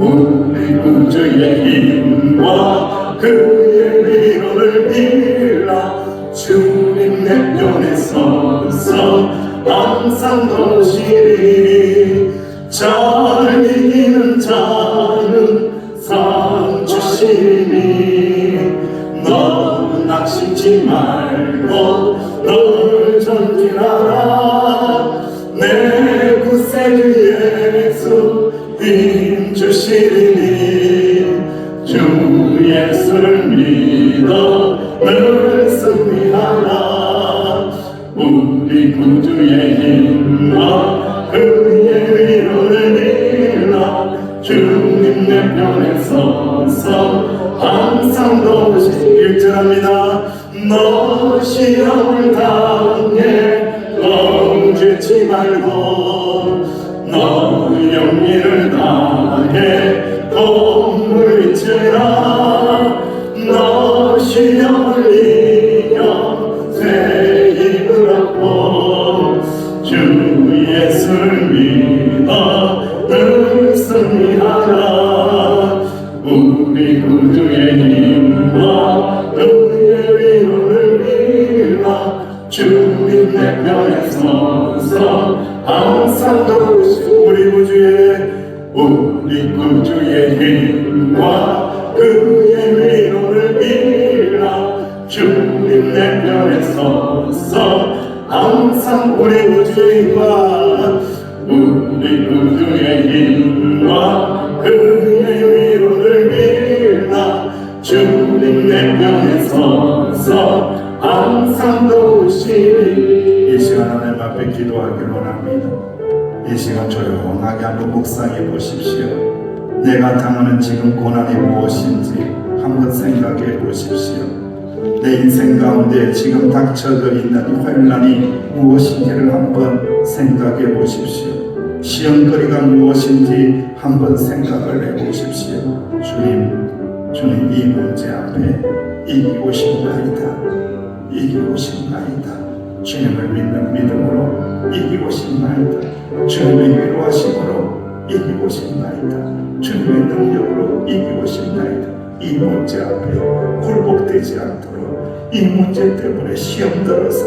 우리 구주의 힘과 그의 위로를 빌라 주님 내 편에 서서 항상 도시리 잘 이기는 자는 상 주시니 너 낙심치 말고 널 전진하라 내 구세주 예수 힘 주시니 주 예수를 믿어 늘 승리하라 우리 구주의 힘과 그의 위로를 빌라 주님 내 편에 서서 항상 도우시길 일절합니다 너 시험을 당해 멈추지 말고 너 용기를 다해 공물치라 너 시험을 이겨 새 힘을 얻고 주 예수를 믿어 늘 승리하라 우리 구주의 힘과 그의 위로를 빌라 주님 내 편에 서서 항상 도우시고 우리 구주의 힘과 그의 위로를 빌라 주님 내 편에 서서 항상 우리 구주의 힘과 우리 구주의 힘과 그의 위로를 빌라 주님 내 편에 서서 항상 도우시리 이 시간 하나님 앞에 기도하기를 원합니다 이 시간 조용하게 한번 묵상해 보십시오 내가 당하는 지금 고난이 무엇인지 한번 생각해 보십시오 내 인생 가운데 지금 닥쳐져 있는 환난이 무엇인지를 한번 생각해 보십시오 시험거리가 무엇인지 한번 생각을 해 보십시오 주님 이 문제 앞에 이기고 싶나이다 이기고 싶나이다 주님을 믿는 믿음으로 이기고 싶나이다 주님의 위로하심으로 이기고 싶나이다 주님의 능력으로 이기고 싶나이다 이 문제 앞에 굴복되지 않도록 이 문제 때문에 시험 들어서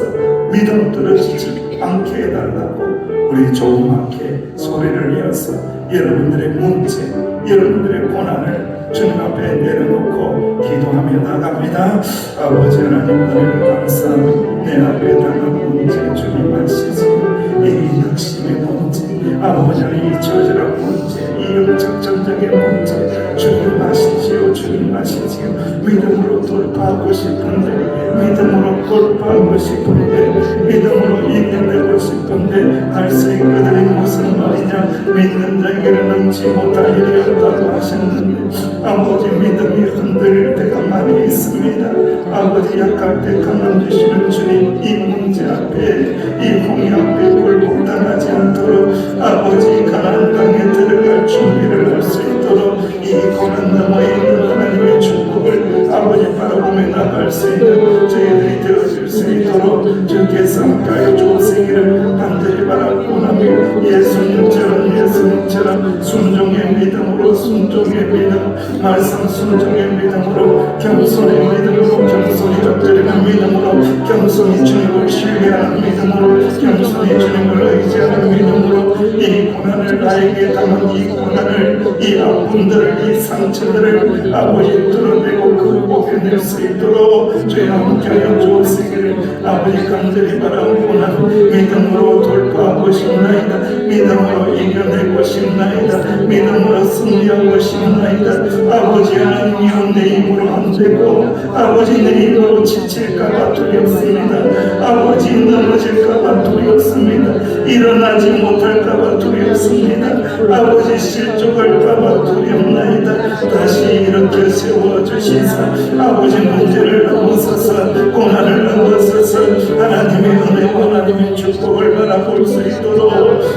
믿음 떨어지지 않게 해달라고 우리 조그맣게 소리를 이어서 여러분들의 문제 여러분들의 고난을 주님 앞에 내려놓고 기도하며 나갑니다. 아버지 하나님 은혜를 감사합니다. 내 앞에 당한 문제 주님 아시지 이 낙심의 문제 아버지 하나님 이 저절한 문제 이 영적 전쟁의 문제 주님 아시지요 주님 아시지요 믿음으로 돌파하고 싶은데 믿음으로 돌파하고 싶은데 믿음으로 이겨내고 싶은데 할 수 있거든 무슨 말이냐 믿는 자에게는 능치 못할 일이 없다고 하셨는데 아버지 믿음이 흔들릴 때가 많이 있습니다. 아버지 약할 때 강함 주시는 주님 이 문제 앞에 이 공의 앞에 굴복당하지 않도록 아버지 가나안 땅에 들어갈 준비를 할 수 있도록 이 고난 너머에 있는 하나님의 축복을 아버지 바라보며 나갈 수 있는 저희들이 되어줄 수 있도록 주께서 함께하여 주시기를 간절히 바라고나며 예수님처럼 순종의 믿음으로 순종의 믿음 말씀 순종의 믿음으로 겸손의 믿음으로 겸손히 엎드리는 믿음으로 겸손히 주님을 신뢰하는 믿음으로 겸손히 주님을 의지하는 믿음으로 이 고난을 나에게 담은 이 고난을 이 아픔들을 이 상처들을 아버지 뚫어내고 극복해낼 수 있도록 주여 함께하여 주시기를 아버지 간절히 바라고나 믿음으로 돌파하고 싶나이다 믿음으로 이겨내고 싶나이다 믿음으로 승리하고 싶나이다 아버지 하나님 내 힘으로 안 되고 아버지 내 힘으로 지칠까봐 두렵습니다 아버지 넘어질까봐 두렵습니다 일어나지 못할까봐 두렵습니다 아버지 실족할까봐 두렵나이다. 다시 이렇게 세워주시사 아버지 문제를 넘어서서 고난을 넘어서서 하나님의 은혜와 하나님의 축복을 바라볼 수 있도록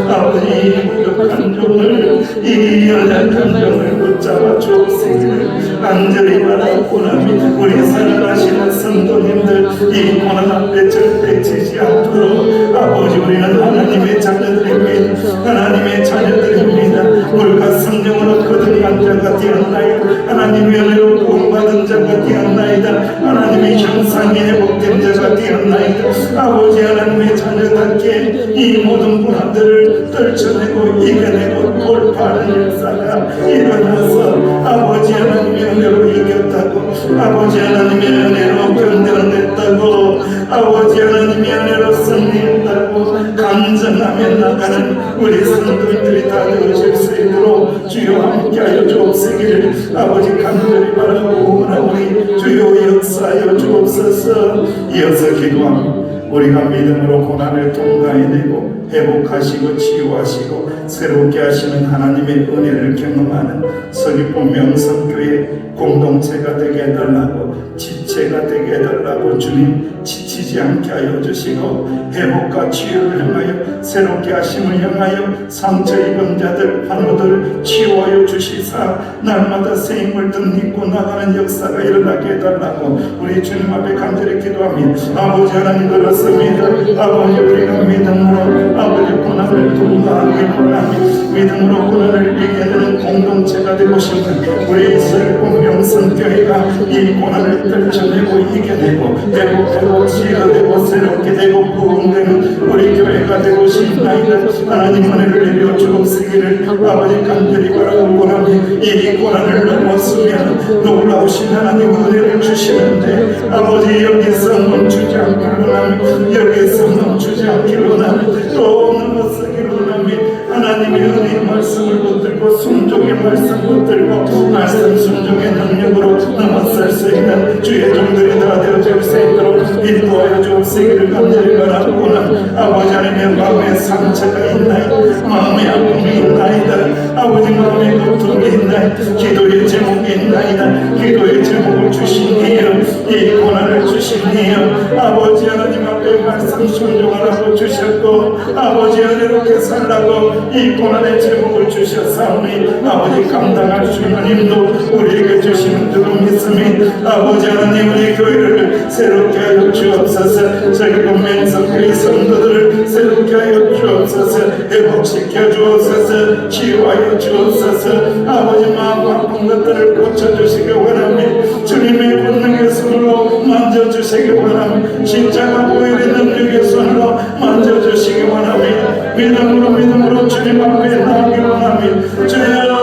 아버지 부족한 종을 이 연약한 종을 붙잡아 주옵시기를 간절히 바라고나니 우리 살아가시는 성도님들 이 고난 앞에 절대 지지 않도록 아버지 우리는 하나님의 자녀들입니다. 하나님의 자녀들입니다. 물과 성령으로 거듭난 자가 되었나이다. 하나님의 은혜로 구원받은 자가 되었나이다. 하나님의 형상이 회복된 자가 되었나이다. 아버지 하나님의 자녀답게 이 모든 고난들을 떨쳐내고 이겨내고 돌파하는 역사가 일어나서 아버지 하나님의 은혜로 이겼다고 아버지 하나님의 은혜로 견뎌냈다고 아버지 하나님의 은혜로 승리했다고 간증하며 나가는 우리 성도들이 다 되어질 수 있도록 주여 함께하여 주옵시기를 아버지 간절히 바라고 원하오니 주여 역사하여 주옵소서. 이어서 기도합니다. 우리가 믿음으로 고난을 통과해내고 회복하시고 치유하시고 새롭게 하시는 하나님의 은혜를 경험하는 서귀포 명성교회 공동체가 되게 해달라고 지체가 되게 해달라고 주님 지치지 않게 하여 주시고 회복과 치유를 향하여 새롭게 하심을 향하여 상처 입은 자들 환우들 치유하여 주시사 날마다 새 힘을 덧입고 나가는 역사가 일어나게 해달라고 우리 주님 앞에 간절히 기도하며 아버지 하나님 그렇습니다. 아버지 우리가 믿음으로 아버지 고난을 통과하기 원하며 믿음으로 고난을 이겨내는 공동체가 되고 싶은 우리 서귀포 명성교회가 이 고난을 떨쳐내고 이겨내고 회복되고 치유되고 새롭게 되고 부흥되는 우리 교회가 되고 싶나이다. 하나님 은혜를 내려 주옵시기를 아버지 간절히 바라고 원하며 이 고난을 넘었으면 놀라우신 하나님 은혜를 주시는데 아버지 여기서 멈추지 않기를 원하며 여기서 멈추지 않기를 원하며 또 넘어서기를 원하며 하나님의 은혜의 말씀을 붙들고 순종의 말씀 붙들고 말씀 순종의 능력으로 넘어설 수 있는 주의 종들이 다 되어질 수 있도록 인도하여 주옵시기를 간절히 바라고는 아버지 하나님의 마음에 상처가 있나이다. 마음의 아픔이 있나이다. 아버지 마음의 고통이 있나이다. 기도의 제목이 있나이다. 기도의 제목을 주시니요 이 고난을 주시니요 아버지 하나님 앞에 말씀 순종하라고 주셨고 아버지 은혜롭게 살라고 이 고난의 제목을 주셨사오니 아버지 감당할 수 있는 힘도 우리에게 주시는 줄 믿음이 아버지 하나님 우리 교회를 새롭게 하여 주옵소서. 서귀포 명성교회 성도들을 새롭게 하여 주옵소서. 회복시켜 주옵소서. 치유하여 주옵소서. 아버지 마음 아픈 것들을 고쳐주시기 원하며 주님의 권능의 손으로 만져주시기 원하며 십자가 보혈의 능력의 손으로 만져주시기 원하며 믿음으로 주님 앞에 나가기 원하며 주여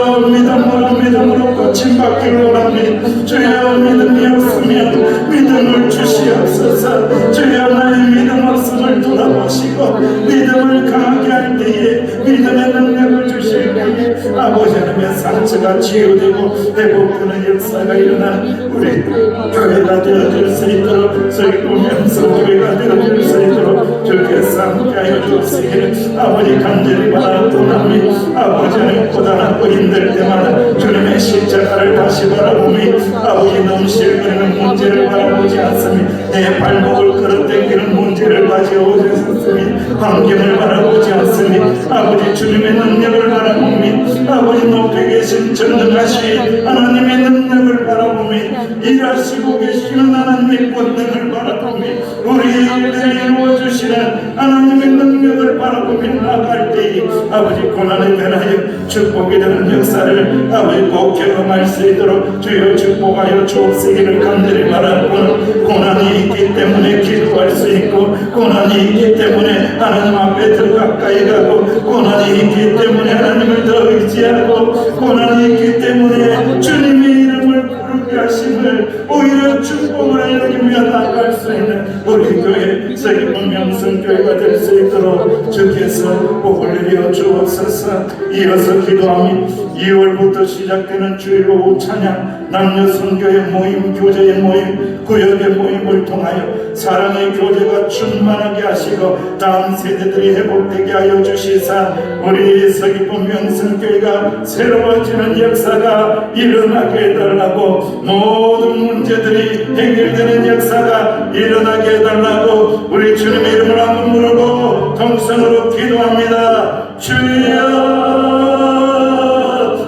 믿음으로 고침받기를 원하며 주여 믿음이 없으면 믿음을 주시옵소서. 주여 나의 믿음 없음을 돌아보시고 믿음을 강하게 할 때에 믿음의 능력을 주실 때에 아버지 하나님의 상처가 치유되고 회복되는 역사가 일어나 우리 교회가 되어질 수 있도록 서귀포 명성교회가 되어질 수 있도록 주께서 함께하여 주시기를 아버지 간절히 바라옵나니 아버지 하나님 고단하고 힘들 때마다 주님의 십자가를 다시 바라보며 아버지 넘실거리는 문제를 바라보지 않으며 내 발목을 끌어당기는 문제를 가져오지 않으며 환경을 바라보지 않으며 아버지 주님의 능력을 바라보며 아버지 높이 계신 전능하신 하나님의 능력을 바라보며 일하시고 계시는 하나님의 권능을 바라보며 우리 일들을 이루어주시는 하나님의 능력을 바라보며 나갈 때에 아버지 고난을 변하여 축복이 되는 역사를 아버지 꼭 경험할 수 있도록 주여 축복하여 주옵시기를 간절히 바라고는 고난이 있기 때문에 기도할 수 있고 고난이 있기 때문에 하나님 앞에 더 가까이 가고 고난이 있기 때문에 하나님을 더 의지하고 고난이 있기 때문에 주님의 이름을 부르게 하심을 오히려 축복을 여기며 나갈 수 있는 우리 교회 서귀포 명성교회가 될 수 있도록 주께서 복을 내려 주옵소서. 이어서 기도하며 2월부터 시작되는 주일 오후 찬양, 남녀 선교의 모임, 교제의 모임, 구역의 모임을 통하여 사랑의 교제가 충만하게 하시고 다음 세대들이 회복되게 하여 주시사 우리 서귀포 명성교회가 새로워지는 역사가 일어나게 해달라고, 모든 문제들이 해결되는 역사가 일어나게 해달라고 우리 주님의 이름을 한번 부르고 통성으로 기도합니다. 주여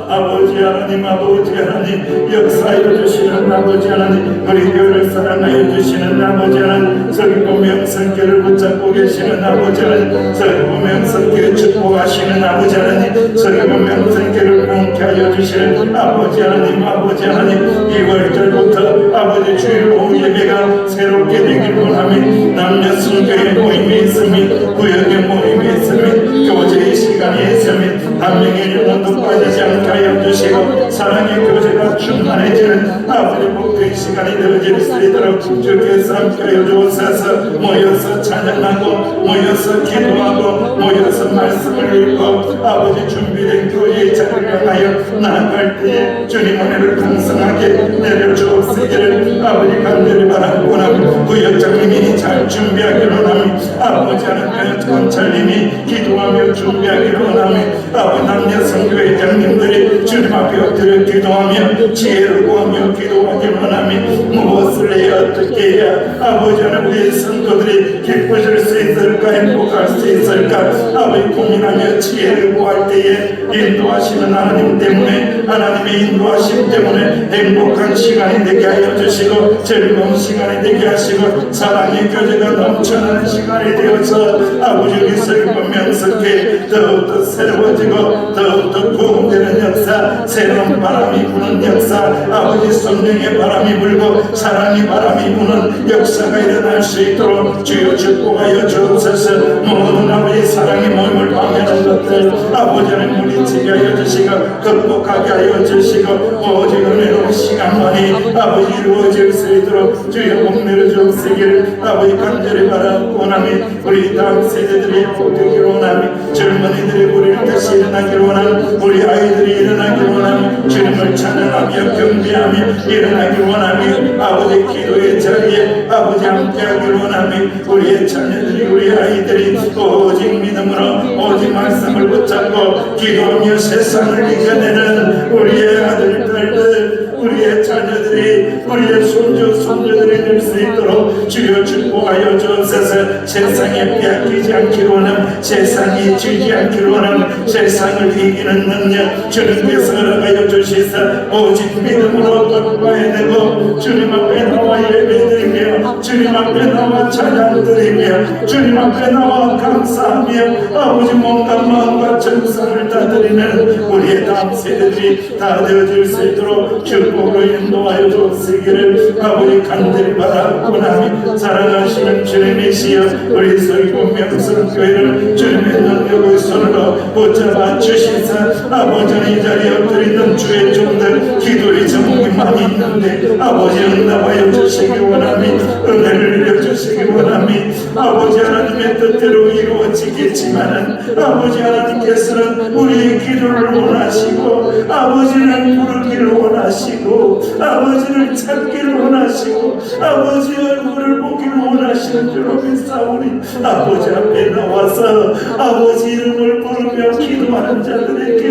아버지 하나님, 아버지 하나님, 역사하여 주시는 아버지 하나님, 우리 교회를 사랑하여 주시는 아버지 하나님, 서귀포 명성교회를 붙잡고 계시는 아버지 하나님, 서귀포 명성교회 축복하시는 아버지 하나님, 서귀포 명성교회를 공개하여 주시는 아버지 하나님, 아버지 하나님, 2월절부터 아버지 주일 오후 예배가 새롭게 되길 원하며 남녀 선교의 모임이 있으며 구역의 모임이 있으며 교제의 시간이 있으며 한 명의 영혼도 빠지지 않게 하여 주시고 사랑의 교제가 충만해지는 아버지 복된 시간이 되어질 수 있도록 주께서 함께하여 주옵소서. 모여서 찬양하고 모여서 기도하고 모여서 말씀을 읽고 아버지 준비된 교회의 자리를 향하여 나아갈 때에 주님 은혜를 풍성하게 내려주옵시기를 아버지 간절히 바라고나 구역장님이 잘 준비하기를 원하며 아버지 하나님 권찰님이 기도하며 준비하기를 원하며 아버지 남녀 선교회장님들이 주님 앞에 엎드려 기도하며 지혜를 구하며 기도하기를 원하며 무엇을 해야 어떻게 해야 아버지 하나님 우리 성도들이 기뻐질 수 있을까, 행복할 수 있을까 아버지 고민하며 지혜를 구할 때에 인도하시는 하나님 때문에, 하나님의 인도하심 때문에 행복한 시간이 되게 하여 주시고 즐거운 시간이 되게 하시고 사랑의 교제가 넘쳐나는 시간이 되어서 아버지 우리 서귀포 명성교회 더욱더 새로워지고 더욱더 구원되는 역사, 새로운 바람이 부는 역사, 아버지 성령의 바람이 불고 사랑의 바람이 부는 역사가 일어날 수 있도록 주여 축복하여 주옵소서. 모든 아버지 사랑의 모임을 방해하는 것들 아버지 하나님 물리치게 하여 주시고 극복하게 하여 주시고 오직 은혜로운 시간만이 아버지 이루어질 수 있도록 주여 복 내려주옵시기를 아버지 간절히 바라고나며 우리 다음 세대들이 복되기를 원하며 젊은이들의 우리를 다시 일어나기를 원하며 우리 아이들이 일어나기를 원하며 주님을 찬양하며 경배하며 일어나기를 원하며 아버지 기도의 자리에 아버지 함께하기를 원하며 우리의 자녀들이 우리 아이들이 오직 믿음으로 오직 말씀을 붙잡고 기도하며 세상을 이겨내는 우리의 아들 딸들 우리의 자녀들이 우리의 손주 손녀들이 될 수 있도록 주여 축복하여 주옵소서. 세상에 빼앗기지 않기를 원함, 세상이 지지 않기를 원함, 세상을 이기는 능력 주님께서 허락하여 주시사 오직 믿음으로 돌파해 내고 주님 앞에 나와 예배드리며 주님 앞에 나와 찬양드리며 주님 앞에 나와 감사하며 아버지 몸과 마음과 정성을 다 드리는 우리의 다음 세대들이 다 되어질 수 있도록 축복으로 인도하여 주시기를 아버지 간절히 바라고나며 사랑하시는 주님이시여 우리 서귀포 명성교회를 주님의 능력의 손으로 붙잡아 주시사 아버지는 이 자리에 엎드리는 주의 종들 기도의 제목이 많이 있는데 아버지 응답하여 주시기 원하며 은혜를 내려주시기 원하며 아버지 하나님의 뜻대로 이루어지겠지만은 아버지 하나님께서는 우리의 기도를 원하시고 아버지를 부르기를 원하시고 아버지를 찾기를 원하시고 아버지 얼굴을 보기를 원하시는 줄로 믿사오니 아버지 앞에 나와서 아버지 이름을 부르며 기도하는 자들에게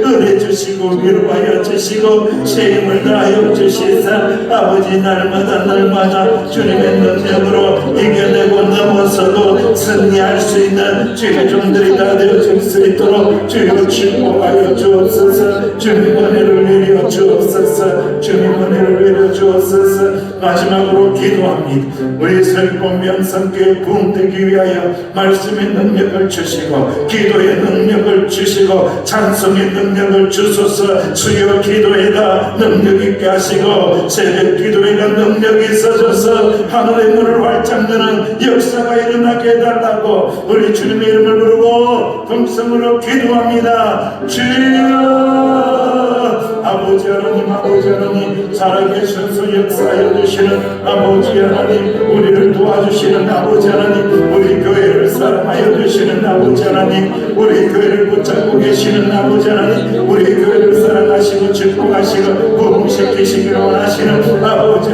은혜 주시고 위로하여 주시고 책임을 다하여 주시사 아버지 날마다 주님의 능력으로 이겨내고 넘어서고 승리할 수 있는 주의 종들이 다 되어질 수 있도록 주여 축복하여 주옵소서. 주님 은혜를 내려 주옵소서. 주님 은혜를 내려 주옵소서. 마지막으로 기도합니다. 우리 서귀포 명성교회 부흥되기 위하여 말씀의 능력을 주시고 기도의 능력을 주시고 찬송의 능력을 주소서. 주여 기도회가 능력 있게 하시고 새벽 기도회가 능력이 있어져서 하늘의 문을 활짝 여는 역사가 일어나게 해달라고 우리 주님의 이름을 부르고 동성으로 기도합니다. 주여 아버지 하나님 살아계셔서 역사하여 주시는 아버지 하나님 우리를 도와주시는 아버지 하나님 주시는 아버지 하나님, 우리 교회를 붙잡고 계시는 아버지 하나님, 우리 교회를 사랑하시고 축복하시고 부흥시키시기를 원하시는 아버지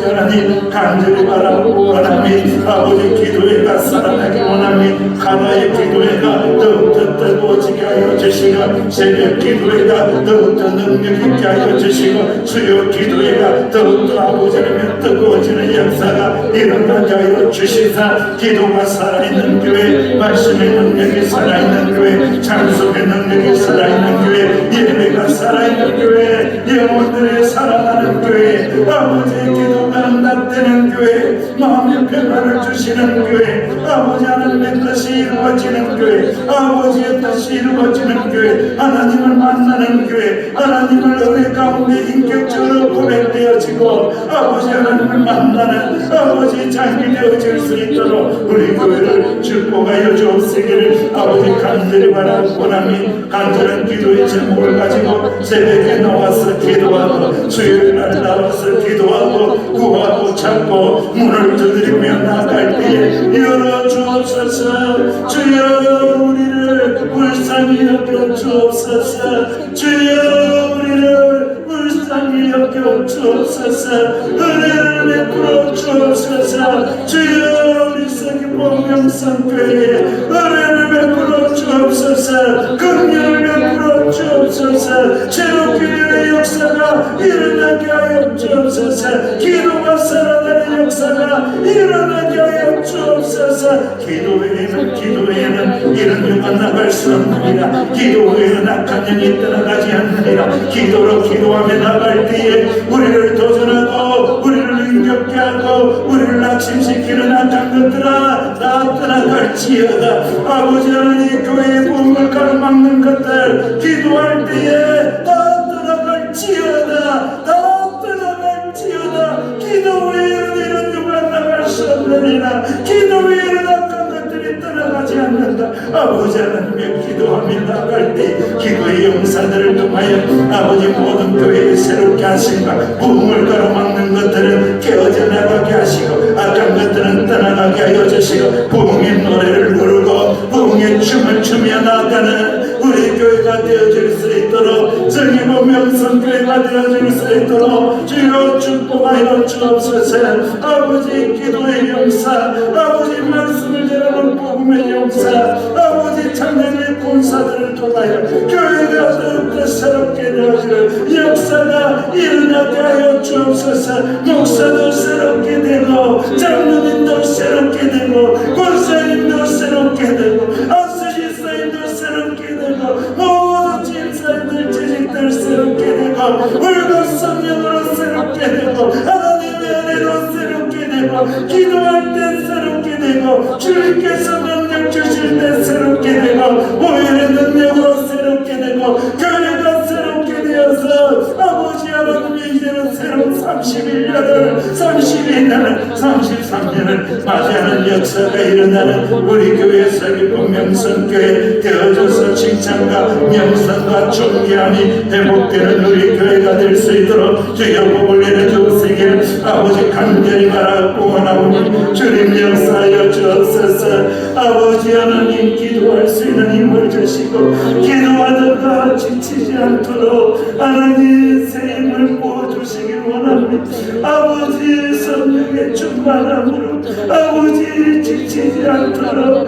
하나님 간절히 바라보고 원하니 아버지 기도회가 살아나기 원하니 하나의 기도회가 더욱더 뜨거워지게 하여 주시고 새벽 기도회가 더욱더 능력 있게 하여 주시고 수요 기도회가 더욱더 아버지 하나님 뜨거워지는 역사가 일어나게 하여 주시사 기도가 살아있는 교회, 말씀의 능력이 살아있는 교회, 찬송의 능력이 살아있는 교회, 예배가 살아있는 교회, 영혼들의 살아나는 교회, 아버지의 기도가 응답되는 교회, 마음의 평안을 주시는 교회, 아버지 하나님의 뜻이 이루어지는 교회, 아버지의 뜻이 이루어지는 교회, 하나님을 만나는 교회, 하나님을 은혜 가운데 인격적으로 고백되어지고 아버지 하나님을 만나는 아버지 장이 되어질 수 있도록 우리 교회를 축복하여 주옵시기를 아버지 간절히 바라고 원하니 간절한 기도의 제목을 가지고 새벽에 나와서 기도하고 수요일날 나와서 기도하고 구하고 찾고 문을 두드리며 나갈 때에 열어주옵소서. 주여 우리를 불쌍히 여겨 주옵소서. 주여 우리를 불쌍히 여겨 주옵소서. 은혜를 베풀어 주옵소서. 주여 우리 서귀포 명성교회에 은혜를 베풀어 주옵소서. 긍휼을 베풀어 주옵소서. 제로교회의 역사가 일어나게 하여 주옵소서. 기도가 살아나는 역사가 일어나게 하여 주옵소서. 기도회에는 이런 영가 나갈 수 없느니라. 기도회에는 악한 영이 떠나가지 않느니라. 기도로 기도하며 나갈 때에 우리를 도전하고 우리를 힘겹게 하고 우리를 낙심시키는 악한 것들아 다 떠나갈지어다. 아버지 하나님 교회의 부흥을 가로막는 것들 기도할 때에 다 떠나갈지어다. 다 떠나갈지어다. 기도회에는 이런 영가 나갈 수 없느니라. 기도회에는 악한 것들이 떠나가지 않는다. 아버지 하나님의 기도하며 나갈 때 기도의 용사들을 통하여 아버지 모든 교회에 새롭게 하심과 부흥을 가로막는 것들은 깨어져 나가게 하시고 악한 것들은 떠나가게 하여 주시고 부흥의 노래를 부르고 부흥의 춤을 추며 나가는 우리 교회가 되어질 수 있도록 서귀포 명성교회가 되어질 수 있도록 주여 축복하여 주옵소서. 아버지 기도의 용사, 아버지 말씀을 전하는 복음의 용사, 아버지 찬양의 군사들을 통하여 교회가 더욱더 새롭게 되어지는 역사가 일어나게 하여 주옵소서. 목사도 새롭게 되고 장로님도 새롭게 되고 권사님도 새롭게 되고 안수지사님도 새롭게 되고 모든 집사님들 재직들 새롭게 되고 물과 성령으로 새롭게 되고 하나님의 은혜로 새롭게 되고 기도할 때 새롭게 되고 주님께서 능력 주실 때 새롭게 되고 오해의 능력으로 새롭게 되고 교회가 새롭게 되어서 아버지 하나님이 이제는 새로운 31년을 32년을 33년을 맞이하는 역사가 일어나는 우리 교회 서귀포 명성교회 되어져서 칭찬과 명성과 존귀함이 회복되는 우리 교회가 될 수 있도록 주여 복을 내려주시길 아버지 간절히 바라고 원하오니 주님 역사하여 주옵소서. 아버지 하나님 기도할 수 있는 힘을 주시고 기도하다가 지치지 않도록 하나님 새 힘을 부어주시길 원합니다. 아버지의 성령의 충만함으로 아버지 지치지 않도록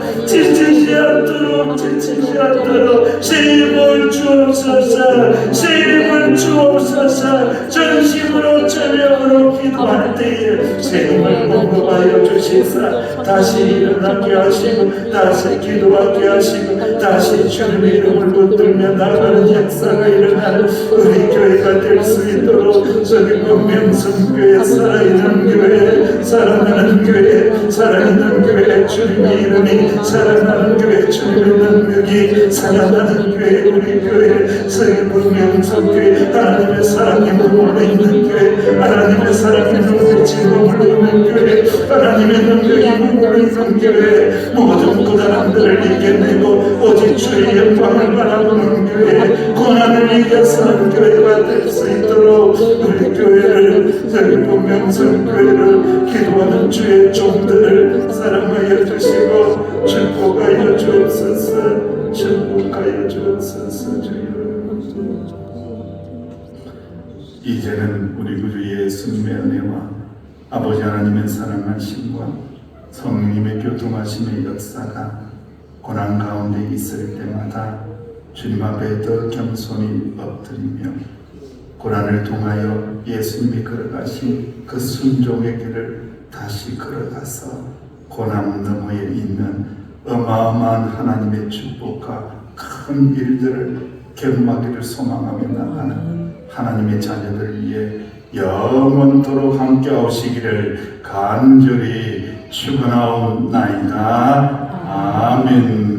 힘을 주옵소서. 힘을 주옵소서. 전심으로 전력으로 기도할 때에 새 힘을 공급하여 주시사 다시 일어나게 하시고 다시 기도하게 하시고 다시 주님의 이름을 붙들며 나가는 역사가 일어나는 우리 교회가 될 수 있도록 서귀포 명성교회 살아있는 교회 살아나는 교회 살아있는 교회 주님의 이름이 살아나는 교회 주님의 능력이 살아나는 교회 우리 교회 서귀포 명성교회 하나님의 사랑이 머물러 있는 교회 하나님의 사랑이 눈빛이 머물러 있는 교회 하나님의 능력이 머물러 있는 교회 모든 고단함들을 이겨내고 오직 주의 영광을 바라보는 교회 고난을 이겨서는 교회가 될 수 있도록 우리 교회를 서귀포 명성교회를 기도하는 주의 종들을 사랑하여 주시고 축복하여 주옵소서. 축복하여 주옵소서. 주여. 이제는 우리 구주 예수님의 은혜와 아버지 하나님의 사랑하심과 성령님의 교통하심의 역사가 고난 가운데 있을 때마다 주님 앞에 더 겸손히 엎드리며 고난을 통하여 예수님이 걸어가신 그 순종의 길을 다시 걸어가서 고난 너머에 있는 어마어마한 하나님의 축복과 큰 일들을 경험하기를 소망하며 나가는 하나님의 자녀들 위해 영원토록 함께 하시기를 간절히 축원하옵나이다. 아멘.